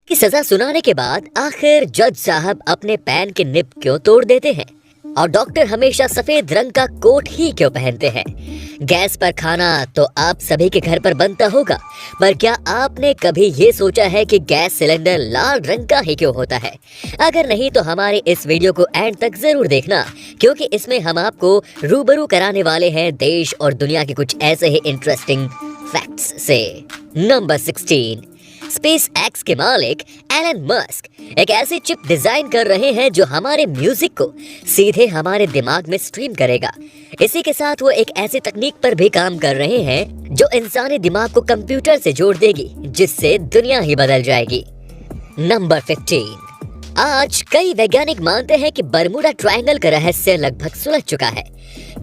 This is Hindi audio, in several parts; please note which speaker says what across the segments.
Speaker 1: की सजा सुनाने के बाद आखिर जज साहब अपने पैन के निब क्यों तोड़ देते हैं? और डॉक्टर हमेशा सफेद रंग का कोट ही क्यों पहनते हैं? गैस पर खाना तो आप सभी के घर पर बनता होगा, पर क्या आपने कभी ये सोचा है कि गैस सिलेंडर लाल रंग का ही क्यों होता है? अगर नहीं तो हमारे इस वीडियो को एंड तक जरूर देखना, क्योंकि इसमें हम आपको रूबरू कराने वाले हैं देश और दुनिया के कुछ ऐसे ही इंटरेस्टिंग फैक्ट्स से। नंबर 16, स्पेस एक्स के मालिक एलन मस्क एक ऐसी चिप डिजाइन कर रहे हैं जो हमारे म्यूजिक को सीधे हमारे दिमाग में स्ट्रीम करेगा। इसी के साथ वो एक ऐसी तकनीक पर भी काम कर रहे हैं जो इंसानी दिमाग को कंप्यूटर से जोड़ देगी, जिससे दुनिया ही बदल जाएगी। नंबर 15, आज कई वैज्ञानिक मानते हैं कि बरमूडा ट्रायंगल का रहस्य लगभग सुलझ चुका है,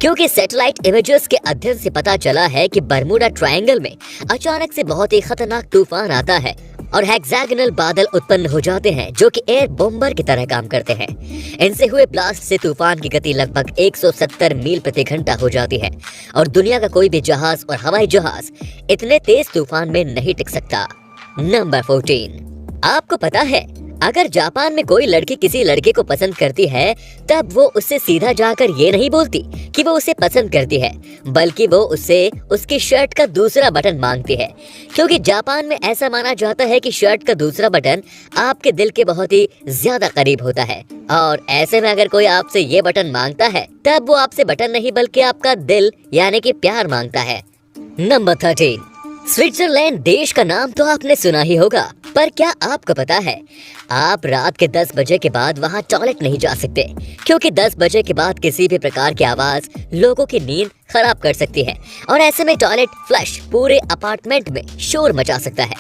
Speaker 1: क्योंकि सैटेलाइट इमेजेस के अध्ययन से पता चला है कि बरमूडा ट्रायंगल में अचानक से बहुत ही खतरनाक तूफान आता है और हेक्सागोनल बादल उत्पन्न हो जाते हैं जो कि एयर बॉम्बर की तरह काम करते हैं। इनसे हुए ब्लास्ट से तूफान की गति लगभग 170 मील प्रति घंटा हो जाती है और दुनिया का कोई भी जहाज और हवाई जहाज इतने तेज तूफान में नहीं टिक सकता। नंबर 14, आपको पता है अगर जापान में कोई लड़की किसी लड़के को पसंद करती है, तब वो उससे सीधा जाकर ये नहीं बोलती कि वो उसे पसंद करती है, बल्कि वो उससे उसकी शर्ट का दूसरा बटन मांगती है, क्योंकि जापान में ऐसा माना जाता है कि शर्ट का दूसरा बटन आपके दिल के बहुत ही ज्यादा करीब होता है। और ऐसे में अगर कोई आपसे ये बटन मांगता है, तब वो आपसे बटन नहीं बल्कि आपका दिल यानी कि प्यार मांगता है। नंबर 13, स्विट्जरलैंड देश का नाम तो आपने सुना ही होगा, पर क्या आपको पता है आप रात के 10 बजे के बाद वहां टॉयलेट नहीं जा सकते, क्योंकि 10 बजे के बाद किसी भी प्रकार की आवाज लोगों की नींद खराब कर सकती है और ऐसे में टॉयलेट फ्लश पूरे अपार्टमेंट में शोर मचा सकता है।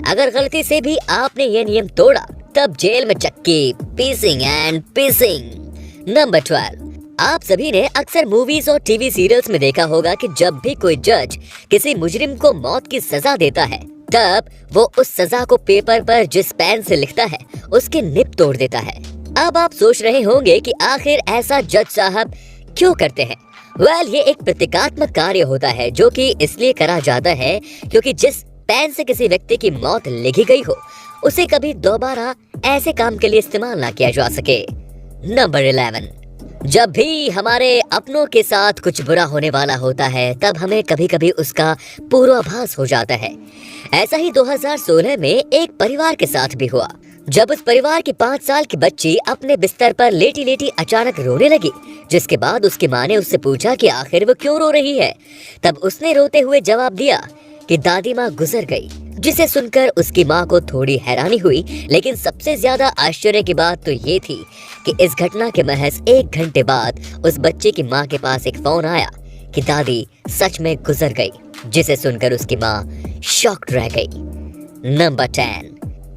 Speaker 1: अगर गलती से भी आपने ये नियम तोड़ा, तब जेल में चक्की, पीसिंग एंड पीसिंग। नंबर 12, आप सभी ने अक्सर मूवीज और टीवी सीरियल्स में देखा होगा कि जब भी कोई जज किसी मुजरिम को मौत की सजा देता है, तब वो उस सजा को पेपर पर जिस पेन से लिखता है उसके निब तोड़ देता है। अब आप सोच रहे होंगे कि आखिर ऐसा जज साहब क्यों करते हैं? वेल, ये एक प्रतीकात्मक कार्य होता है जो कि इसलिए करा जाता है क्योंकि जिस पेन से किसी व्यक्ति की मौत लिखी गई हो, उसे कभी दोबारा ऐसे काम के लिए इस्तेमाल ना किया जा सके। नंबर 11, जब भी हमारे अपनों के साथ कुछ बुरा होने वाला होता है, तब हमें कभी कभी उसका पूर्वाभास हो जाता है। ऐसा ही 2016 में एक परिवार के साथ भी हुआ, जब उस परिवार की 5 साल की बच्ची अपने बिस्तर पर लेटी लेटी अचानक रोने लगी, जिसके बाद उसकी माँ ने उससे पूछा कि आखिर वो क्यों रो रही है। तब उसने रोते हुए जवाब दिया कि दादी माँ गुजर गई, जिसे सुनकर उसकी माँ को थोड़ी हैरानी हुई, लेकिन सबसे ज्यादा आश्चर्य की बात तो ये थी कि इस घटना के महज 1 घंटे बाद उस बच्चे की माँ के पास एक फोन आया कि दादी सच में गुजर गई, जिसे सुनकर उसकी माँ शॉक्ड रह गई। नंबर 10,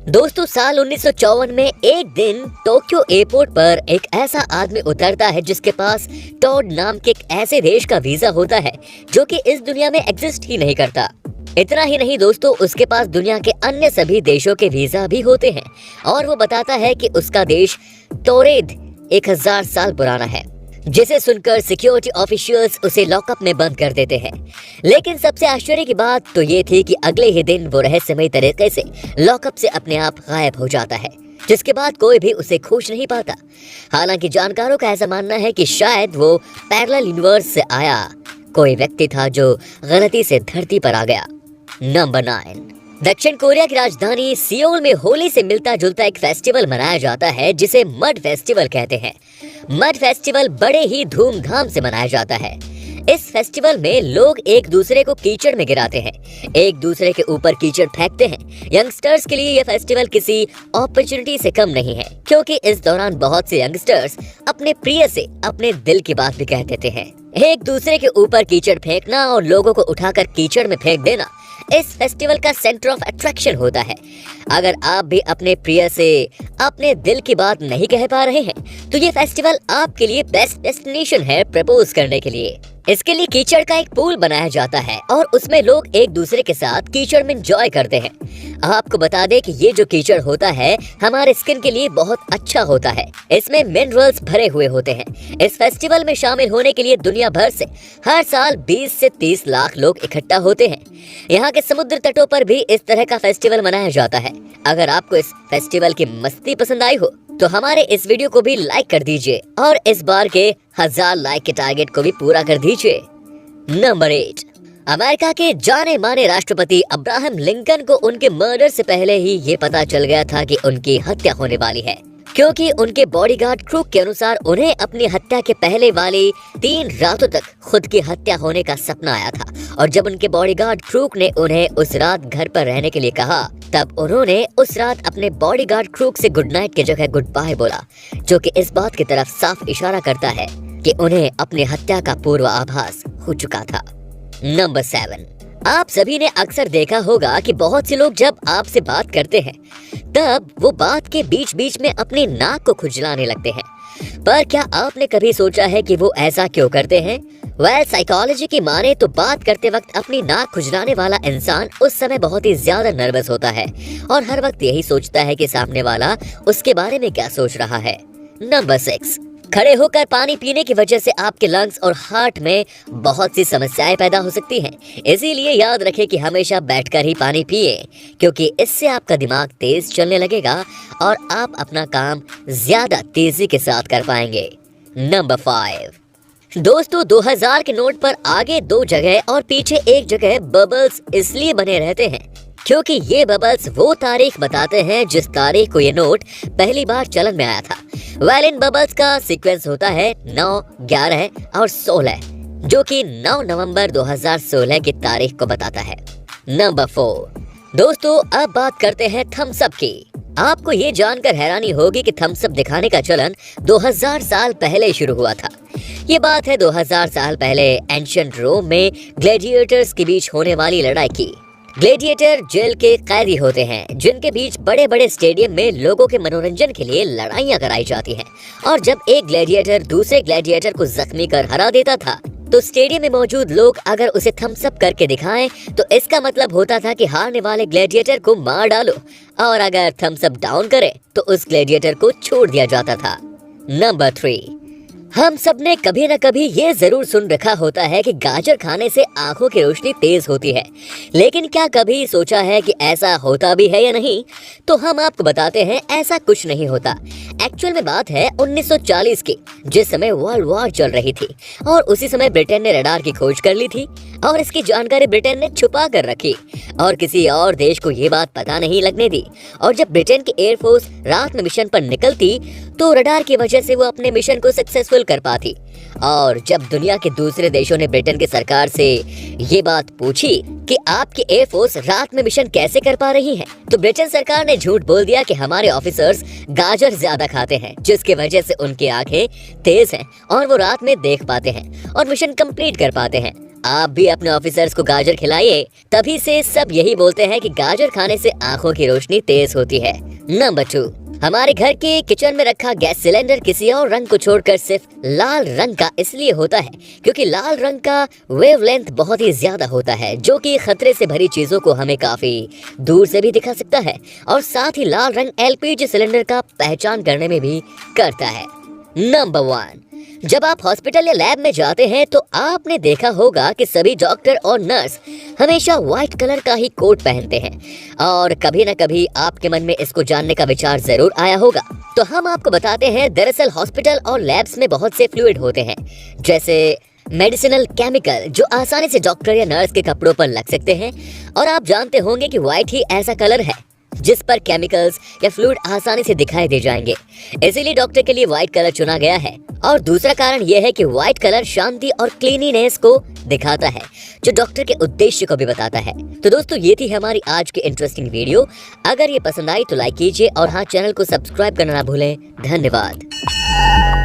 Speaker 1: दोस्तों, साल 1954 में एक दिन टोक्यो एयरपोर्ट पर एक ऐसा आदमी उतरता है जिसके पास टॉड नाम के एक ऐसे देश का वीजा होता है जो कि इस दुनिया में एग्जिस्ट ही नहीं करता। इतना ही नहीं दोस्तों, उसके पास दुनिया के अन्य सभी देशों के वीजा भी होते हैं और वो बताता है कि उसका देश तोरेद 1000 साल पुराना है, जिसे सुनकर सिक्योरिटी ऑफिशियल्स उसे लॉकअप में बंद कर देते हैं। लेकिन सबसे आश्चर्य की बात तो ये थी कि अगले ही दिन वो रहस्यमय तरीके से लॉकअप से अपने आप गायब हो जाता है, जिसके बाद कोई भी उसे खोज नहीं पाता। हालांकि जानकारों का ऐसा मानना है कि शायद वो पैरेलल यूनिवर्स से आया कोई व्यक्ति था जो गलती से धरती पर आ गया। नंबर 9, दक्षिण कोरिया की राजधानी सियोल में होली से मिलता जुलता एक फेस्टिवल मनाया जाता है जिसे मड फेस्टिवल कहते हैं। मड फेस्टिवल बड़े ही धूमधाम से मनाया जाता है। इस फेस्टिवल में लोग एक दूसरे को कीचड़ में गिराते हैं, एक दूसरे के ऊपर कीचड़ फेंकते हैं। यंगस्टर्स के लिए यह फेस्टिवल किसी अपॉर्चुनिटी से कम नहीं है, क्योंकि इस दौरान बहुत से यंगस्टर्स अपने प्रिय से अपने दिल की बात भी कह देते हैं। एक दूसरे के ऊपर कीचड़ फेंकना और लोगों को उठाकर कीचड़ में फेंक देना इस फेस्टिवल का सेंटर ऑफ अट्रैक्शन होता है। अगर आप भी अपने प्रिय से अपने दिल की बात नहीं कह पा रहे हैं, तो ये फेस्टिवल आपके लिए बेस्ट डेस्टिनेशन है प्रपोज करने के लिए। इसके लिए कीचड़ का एक पूल बनाया जाता है और उसमें लोग एक दूसरे के साथ कीचड़ में एंजॉय करते हैं। आपको बता दें कि ये जो कीचड़ होता है हमारे स्किन के लिए बहुत अच्छा होता है। इसमें मिनरल्स भरे हुए होते हैं। इस फेस्टिवल में शामिल होने के लिए दुनिया भर से हर साल 20 से 30 लाख लोग इकट्ठा होते हैं। यहाँ के समुद्र तटों पर भी इस तरह का फेस्टिवल मनाया जाता है। अगर आपको इस फेस्टिवल की मस्ती पसंद आई हो तो हमारे इस वीडियो को भी लाइक कर दीजिए और इस बार के 1000 लाइक के टारगेट को भी पूरा कर दीजिए। नंबर 8, अमेरिका के जाने माने राष्ट्रपति अब्राहम लिंकन को उनके मर्डर से पहले ही ये पता चल गया था कि उनकी हत्या होने वाली है, क्योंकि उनके बॉडीगार्ड क्रूक के अनुसार उन्हें अपनी हत्या के पहले वाली 3 रातों तक खुद की हत्या होने का सपना आया था। और जब उनके बॉडीगार्ड क्रूक ने उन्हें उस रात घर पर रहने के लिए कहा, तब उन्होंने उस रात अपने बॉडीगार्ड क्रूक से गुड नाइट की जगह गुड बाय बोला, जो कि इस बात की तरफ साफ इशारा करता है कि उन्हें अपनी हत्या का पूर्वाभास हो चुका था। नंबर 7, आप सभी ने अक्सर देखा होगा कि बहुत से लोग जब आपसे बात करते हैं तब वो बात के बीच बीच में अपनी नाक को खुजलाने लगते हैं। पर क्या आपने कभी सोचा है कि वो ऐसा क्यों करते हैं? साइकोलॉजी की माने तो बात करते वक्त अपनी नाक खुजलाने वाला इंसान उस समय बहुत ही ज्यादा नर्वस होता है और हर वक्त यही सोचता है कि सामने वाला उसके बारे में क्या सोच रहा है। नंबर 6, खड़े होकर पानी पीने की वजह से आपके लंग्स और हार्ट में बहुत सी समस्याएं पैदा हो सकती हैं। इसीलिए याद रखें कि हमेशा बैठकर ही पानी पिए, क्योंकि इससे आपका दिमाग तेज चलने लगेगा और आप अपना काम ज्यादा तेजी के साथ कर पाएंगे। नंबर 5, दोस्तों 2000 के नोट पर आगे 2 जगह और पीछे 1 जगह बबल्स इसलिए बने रहते हैं क्योंकि ये बबल्स वो तारीख बताते हैं जिस तारीख को ये नोट पहली बार चलन में आया था। इन बबल्स का सीक्वेंस होता है 9, 11 और 16, जो कि 9 नवंबर 2016 की तारीख को बताता है। नंबर 4, दोस्तों अब बात करते हैं थम्स अप की। आपको ये जानकर हैरानी होगी कि थम्स अप दिखाने का चलन 2000 साल पहले शुरू हुआ था। ये बात है 2000 साल पहले एंशिएंट रोम में ग्लैडिएटर्स के बीच होने वाली लड़ाई की। ग्लैडिएटर जेल के कैदी होते हैं जिनके बीच बड़े बड़े स्टेडियम में लोगों के मनोरंजन के लिए लड़ाइयां कराई जाती हैं। और जब एक ग्लैडिएटर दूसरे ग्लैडिएटर को जख्मी कर हरा देता था तो स्टेडियम में मौजूद लोग अगर उसे थम्स अप करके दिखाएं तो इसका मतलब होता था कि हारने वाले ग्लैडिएटर को मार डालो, और अगर थम्स अप डाउन करे तो उस ग्लैडिएटर को छोड़ दिया जाता था। नंबर 3, हम सब ने कभी न कभी ये जरूर सुन रखा होता है कि गाजर खाने से आंखों की रोशनी तेज होती है, लेकिन क्या कभी सोचा है कि ऐसा होता भी है या नहीं? तो हम आपको बताते हैं, ऐसा कुछ नहीं होता। एक्चुअल में बात है 1940 की, जिस समय वर्ल्ड वॉर चल रही थी और उसी समय ब्रिटेन ने रडार की खोज कर ली थी और इसकी जानकारी ब्रिटेन ने छुपा कर रखी और किसी और देश को ये बात पता नहीं लगने दी। और जब ब्रिटेन की एयरफोर्स रात में मिशन पर निकलती तो रडार की वजह से वो अपने मिशन को सक्सेसफुल कर पाती। और जब दुनिया के दूसरे देशों ने ब्रिटेन की सरकार से ये बात पूछी कि आपकी एयरफोर्स रात में मिशन कैसे कर पा रही है, तो ब्रिटेन सरकार ने झूठ बोल दिया कि हमारे ऑफिसर्स गाजर ज्यादा खाते हैं, जिसकी वजह से उनकी आंखें तेज हैं और वो रात में देख पाते हैं और मिशन कंप्लीट कर पाते हैं। आप भी अपने ऑफिसर्स को गाजर खिलाइए, तभी से सब यही बोलते हैं कि गाजर खाने से आंखों की रोशनी तेज होती है। नंबर 2, हमारे घर के किचन में रखा गैस सिलेंडर किसी और रंग को छोड़कर सिर्फ लाल रंग का इसलिए होता है क्योंकि लाल रंग का वेवलेंथ बहुत ही ज्यादा होता है, जो कि खतरे से भरी चीजों को हमें काफी दूर से भी दिखा सकता है। और साथ ही लाल रंग एलपीजी सिलेंडर का पहचान करने में भी करता है। नंबर 1, जब आप हॉस्पिटल या लैब में जाते हैं तो आपने देखा होगा कि सभी डॉक्टर और नर्स हमेशा व्हाइट कलर का ही कोट पहनते हैं, और कभी न कभी आपके मन में इसको जानने का विचार जरूर आया होगा। तो हम आपको बताते हैं, दरअसल हॉस्पिटल और लैब्स में बहुत से फ्लूइड होते हैं, जैसे मेडिसिनल केमिकल, जो आसानी से डॉक्टर या नर्स के कपड़ों पर लग सकते हैं। और आप जानते होंगे कि व्हाइट ही ऐसा कलर है जिस पर केमिकल्स या फ्लूइड आसानी से दिखाई दे जाएंगे, इसीलिए डॉक्टर के लिए व्हाइट कलर चुना गया है। और दूसरा कारण यह है कि व्हाइट कलर शांति और क्लीनिनेस को दिखाता है, जो डॉक्टर के उद्देश्य को भी बताता है। तो दोस्तों, ये थी हमारी आज की इंटरेस्टिंग वीडियो। अगर ये पसंद आई तो लाइक कीजिए और हाँ, चैनल को सब्सक्राइब करना ना भूलें। धन्यवाद।